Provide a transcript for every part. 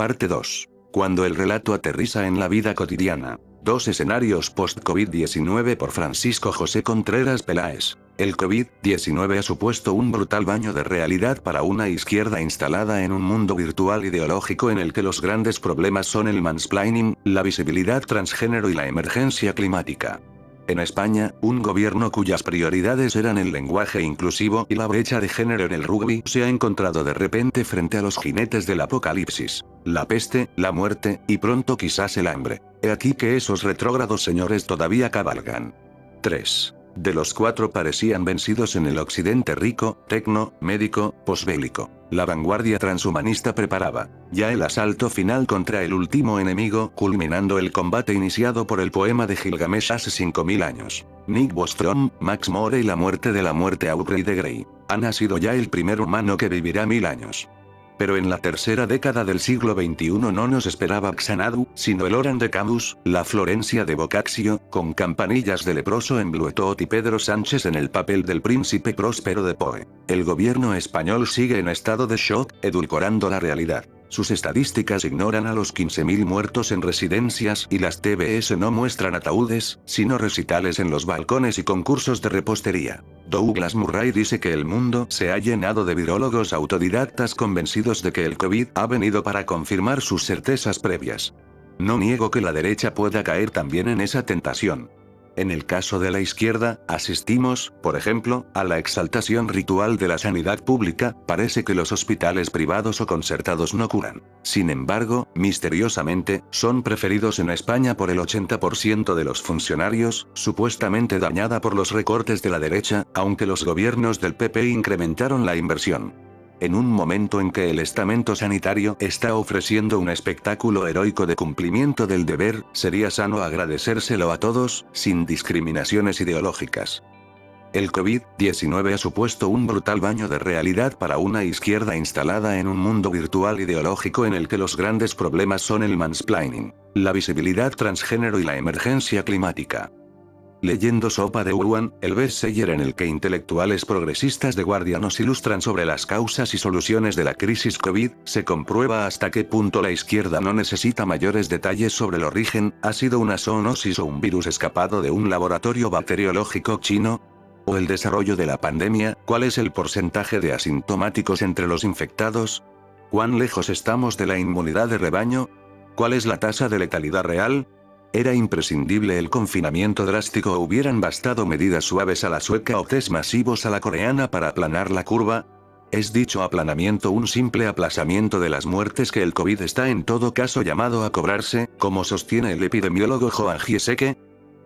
Parte 2. Cuando el relato aterriza en la vida cotidiana. 2 escenarios post-COVID-19 por Francisco José Contreras Peláez. El COVID-19 ha supuesto un brutal baño de realidad para una izquierda instalada en un mundo virtual ideológico en el que los grandes problemas son el mansplaining, la visibilidad transgénero y la emergencia climática. En España, un gobierno cuyas prioridades eran el lenguaje inclusivo y la brecha de género en el rugby se ha encontrado de repente frente a los jinetes del apocalipsis. La peste, la muerte, y pronto quizás el hambre. He aquí que esos retrógrados señores todavía cabalgan. 3. De los 4 parecían vencidos en el occidente rico, tecno, médico, posbélico. La vanguardia transhumanista preparaba ya el asalto final contra el último enemigo, culminando el combate iniciado por el poema de Gilgamesh hace 5000 años. Nick Bostrom, Max More y la muerte de la muerte Aubrey de Grey. Ha nacido ya el primer humano que vivirá 1000 años. Pero en la tercera década del siglo XXI no nos esperaba Xanadu, sino el Oran de Camus, la Florencia de Boccaccio, con campanillas de leproso en Bluetot y Pedro Sánchez en el papel del príncipe próspero de Poe. El gobierno español sigue en estado de shock, edulcorando la realidad. Sus estadísticas ignoran a los 15.000 muertos en residencias y las TVS no muestran ataúdes, sino recitales en los balcones y concursos de repostería. Douglas Murray dice que el mundo se ha llenado de virólogos autodidactas convencidos de que el COVID ha venido para confirmar sus certezas previas. No niego que la derecha pueda caer también en esa tentación. En el caso de la izquierda, asistimos, por ejemplo, a la exaltación ritual de la sanidad pública. Parece que los hospitales privados o concertados no curan. Sin embargo, misteriosamente, son preferidos en España por el 80% de los funcionarios, supuestamente dañada por los recortes de la derecha, aunque los gobiernos del PP incrementaron la inversión. En un momento en que el estamento sanitario está ofreciendo un espectáculo heroico de cumplimiento del deber, sería sano agradecérselo a todos, sin discriminaciones ideológicas. El COVID-19 ha supuesto un brutal baño de realidad para una izquierda instalada en un mundo virtual ideológico en el que los grandes problemas son el mansplaining, la visibilidad transgénero y la emergencia climática. Leyendo Sopa de Wuhan, el bestseller en el que intelectuales progresistas de guardia nos ilustran sobre las causas y soluciones de la crisis COVID, se comprueba hasta qué punto la izquierda no necesita mayores detalles sobre el origen, ¿ha sido una zoonosis o un virus escapado de un laboratorio bacteriológico chino? ¿O el desarrollo de la pandemia? ¿Cuál es el porcentaje de asintomáticos entre los infectados? ¿Cuán lejos estamos de la inmunidad de rebaño? ¿Cuál es la tasa de letalidad real? ¿Era imprescindible el confinamiento drástico o hubieran bastado medidas suaves a la sueca o test masivos a la coreana para aplanar la curva? ¿Es dicho aplanamiento un simple aplazamiento de las muertes que el COVID está en todo caso llamado a cobrarse, como sostiene el epidemiólogo Joan Giesecke?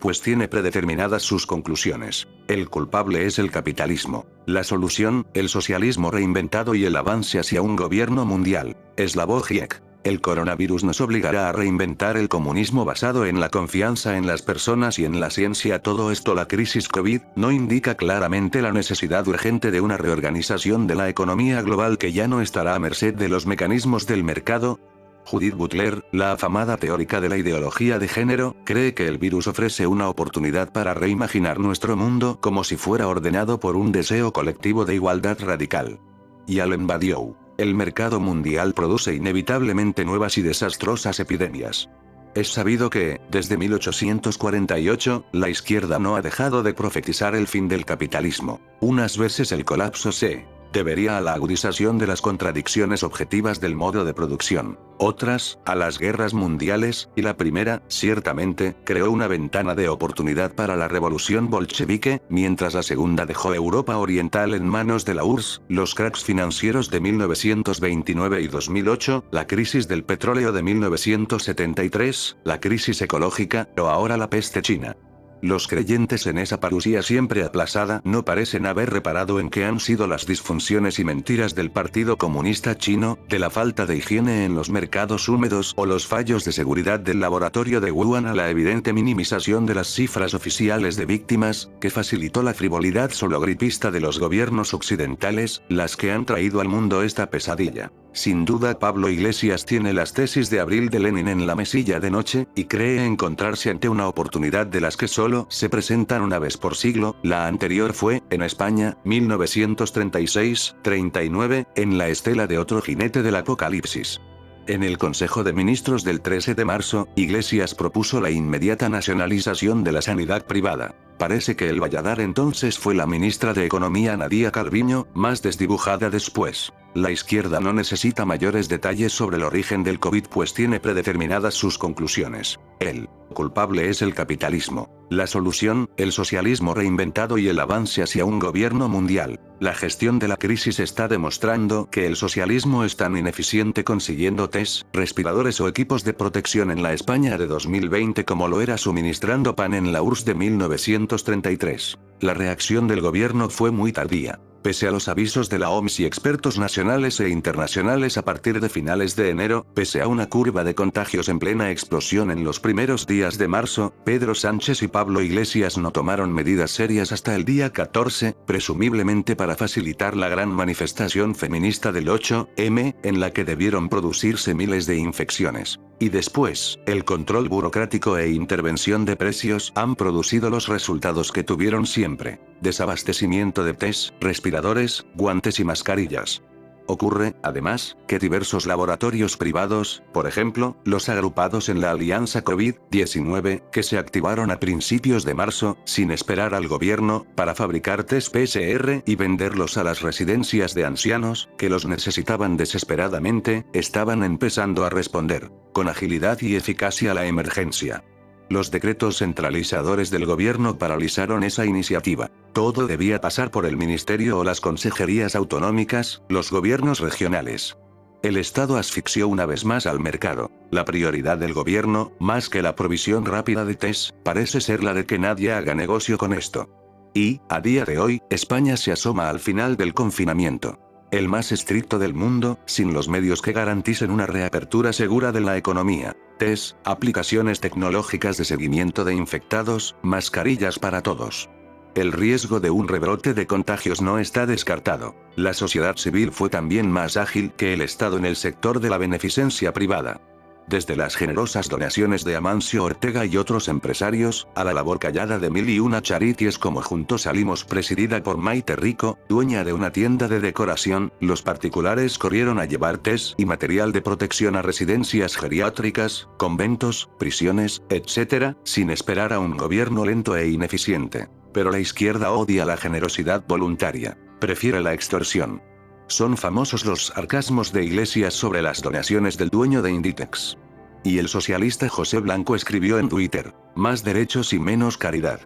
Pues tiene predeterminadas sus conclusiones. El culpable es el capitalismo. La solución, el socialismo reinventado y el avance hacia un gobierno mundial. Slavoj Žižek. El coronavirus nos obligará a reinventar el comunismo basado en la confianza en las personas y en la ciencia. Todo esto, la crisis COVID, no indica claramente la necesidad urgente de una reorganización de la economía global que ya no estará a merced de los mecanismos del mercado. Judith Butler, la afamada teórica de la ideología de género, cree que el virus ofrece una oportunidad para reimaginar nuestro mundo como si fuera ordenado por un deseo colectivo de igualdad radical. Y Allen Badiou. El mercado mundial produce inevitablemente nuevas y desastrosas epidemias. Es sabido que, desde 1848, la izquierda no ha dejado de profetizar el fin del capitalismo. Unas veces el colapso se debería a la agudización de las contradicciones objetivas del modo de producción, otras, a las guerras mundiales, y la primera, ciertamente, creó una ventana de oportunidad para la revolución bolchevique, mientras la segunda dejó Europa Oriental en manos de la URSS, los cracks financieros de 1929 y 2008, la crisis del petróleo de 1973, la crisis ecológica, o ahora la peste china. Los creyentes en esa parusía siempre aplazada no parecen haber reparado en qué han sido las disfunciones y mentiras del Partido Comunista Chino, de la falta de higiene en los mercados húmedos o los fallos de seguridad del laboratorio de Wuhan a la evidente minimización de las cifras oficiales de víctimas, que facilitó la frivolidad solo-gripista de los gobiernos occidentales, las que han traído al mundo esta pesadilla. Sin duda Pablo Iglesias tiene las tesis de Abril de Lenin en la mesilla de noche, y cree encontrarse ante una oportunidad de las que solo se presentan una vez por siglo. La anterior fue, en España, 1936-39, en la estela de otro jinete del apocalipsis. En el Consejo de Ministros del 13 de marzo, Iglesias propuso la inmediata nacionalización de la sanidad privada. Parece que el Valladar entonces fue la ministra de Economía Nadia Calviño, más desdibujada después. La izquierda no necesita mayores detalles sobre el origen del COVID pues tiene predeterminadas sus conclusiones. El culpable es el capitalismo. La solución, el socialismo reinventado y el avance hacia un gobierno mundial. La gestión de la crisis está demostrando que el socialismo es tan ineficiente consiguiendo test, respiradores o equipos de protección en la España de 2020 como lo era suministrando pan en la URSS de 1933. La reacción del gobierno fue muy tardía. Pese a los avisos de la OMS y expertos nacionales e internacionales a partir de finales de enero, pese a una curva de contagios en plena explosión en los primeros días de marzo, Pedro Sánchez y Pablo Iglesias no tomaron medidas serias hasta el día 14, presumiblemente para facilitar la gran manifestación feminista del 8M, en la que debieron producirse miles de infecciones. Y después, el control burocrático e intervención de precios han producido los resultados que tuvieron siempre. Desabastecimiento de test, respiradores, guantes y mascarillas. Ocurre, además, que diversos laboratorios privados, por ejemplo, los agrupados en la Alianza COVID-19, que se activaron a principios de marzo, sin esperar al gobierno, para fabricar test PCR y venderlos a las residencias de ancianos, que los necesitaban desesperadamente, estaban empezando a responder, con agilidad y eficacia a la emergencia. Los decretos centralizadores del gobierno paralizaron esa iniciativa. Todo debía pasar por el ministerio o las consejerías autonómicas, los gobiernos regionales. El Estado asfixió una vez más al mercado. La prioridad del gobierno, más que la provisión rápida de test, parece ser la de que nadie haga negocio con esto. Y, a día de hoy, España se asoma al final del confinamiento. El más estricto del mundo, sin los medios que garanticen una reapertura segura de la economía. Test, aplicaciones tecnológicas de seguimiento de infectados, mascarillas para todos. El riesgo de un rebrote de contagios no está descartado. La sociedad civil fue también más ágil que el Estado en el sector de la beneficencia privada. Desde las generosas donaciones de Amancio Ortega y otros empresarios, a la labor callada de mil y una charities como Juntos Salimos presidida por Maite Rico, dueña de una tienda de decoración, los particulares corrieron a llevar test y material de protección a residencias geriátricas, conventos, prisiones, etc., sin esperar a un gobierno lento e ineficiente. Pero la izquierda odia la generosidad voluntaria. Prefiere la extorsión. Son famosos los sarcasmos de Iglesias sobre las donaciones del dueño de Inditex. Y el socialista José Blanco escribió en Twitter: más derechos y menos caridad.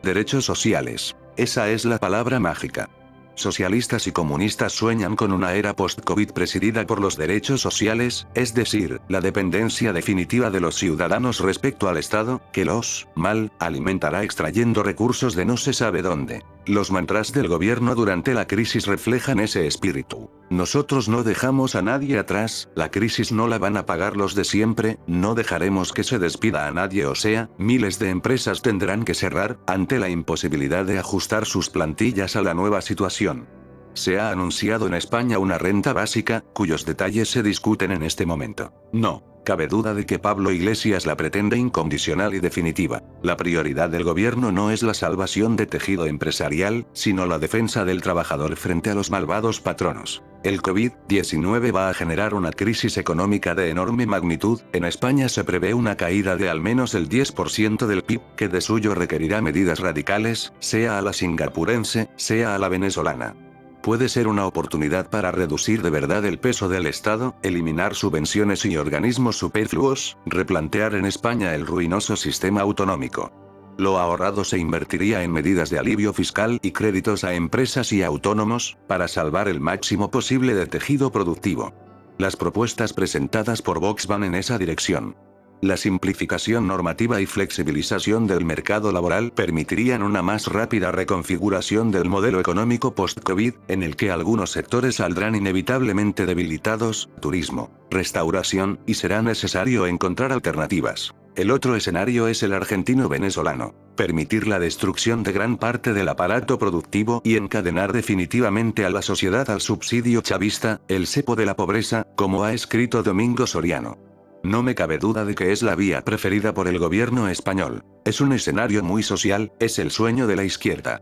Derechos sociales. Esa es la palabra mágica. Socialistas y comunistas sueñan con una era post-COVID presidida por los derechos sociales, es decir, la dependencia definitiva de los ciudadanos respecto al Estado, que los alimentará extrayendo recursos de no se sabe dónde. Los mantras del gobierno durante la crisis reflejan ese espíritu. Nosotros no dejamos a nadie atrás, la crisis no la van a pagar los de siempre, no dejaremos que se despida a nadie, o sea, miles de empresas tendrán que cerrar, ante la imposibilidad de ajustar sus plantillas a la nueva situación. Se ha anunciado en España una renta básica, cuyos detalles se discuten en este momento. No cabe duda de que Pablo Iglesias la pretende incondicional y definitiva. La prioridad del gobierno no es la salvación de tejido empresarial, sino la defensa del trabajador frente a los malvados patronos. El COVID-19 va a generar una crisis económica de enorme magnitud. En España se prevé una caída de al menos el 10% del PIB, que de suyo requerirá medidas radicales, sea a la singapurense, sea a la venezolana. Puede ser una oportunidad para reducir de verdad el peso del Estado, eliminar subvenciones y organismos superfluos, replantear en España el ruinoso sistema autonómico. Lo ahorrado se invertiría en medidas de alivio fiscal y créditos a empresas y autónomos, para salvar el máximo posible de tejido productivo. Las propuestas presentadas por Vox van en esa dirección. La simplificación normativa y flexibilización del mercado laboral permitirían una más rápida reconfiguración del modelo económico post-COVID, en el que algunos sectores saldrán inevitablemente debilitados, turismo, restauración, y será necesario encontrar alternativas. El otro escenario es el argentino-venezolano: permitir la destrucción de gran parte del aparato productivo y encadenar definitivamente a la sociedad al subsidio chavista, el cepo de la pobreza, como ha escrito Domingo Soriano. No me cabe duda de que es la vía preferida por el gobierno español. Es un escenario muy social, es el sueño de la izquierda.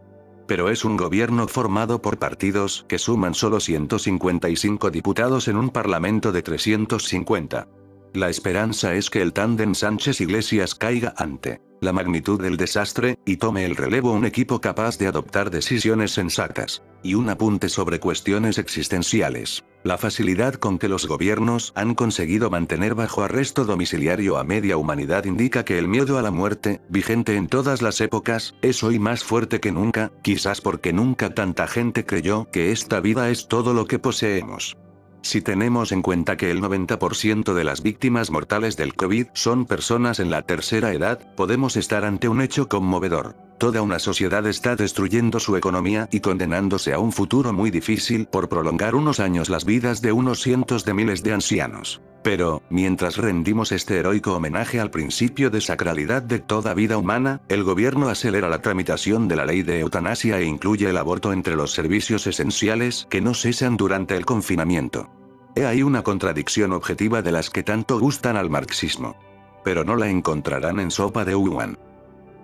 Pero es un gobierno formado por partidos que suman solo 155 diputados en un parlamento de 350. La esperanza es que el tándem Sánchez-Iglesias caiga ante la magnitud del desastre, y tome el relevo un equipo capaz de adoptar decisiones sensatas. Y un apunte sobre cuestiones existenciales. La facilidad con que los gobiernos han conseguido mantener bajo arresto domiciliario a media humanidad indica que el miedo a la muerte, vigente en todas las épocas, es hoy más fuerte que nunca, quizás porque nunca tanta gente creyó que esta vida es todo lo que poseemos. Si tenemos en cuenta que el 90% de las víctimas mortales del COVID son personas en la tercera edad, podemos estar ante un hecho conmovedor. Toda una sociedad está destruyendo su economía y condenándose a un futuro muy difícil por prolongar unos años las vidas de unos cientos de miles de ancianos. Pero, mientras rendimos este heroico homenaje al principio de sacralidad de toda vida humana, el gobierno acelera la tramitación de la ley de eutanasia e incluye el aborto entre los servicios esenciales que no cesan durante el confinamiento. He ahí una contradicción objetiva de las que tanto gustan al marxismo. Pero no la encontrarán en Sopa de Wuhan.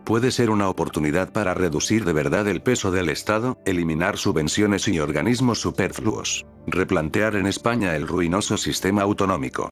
Puede ser una oportunidad para reducir de verdad el peso del Estado, eliminar subvenciones y organismos superfluos, replantear en España el ruinoso sistema autonómico,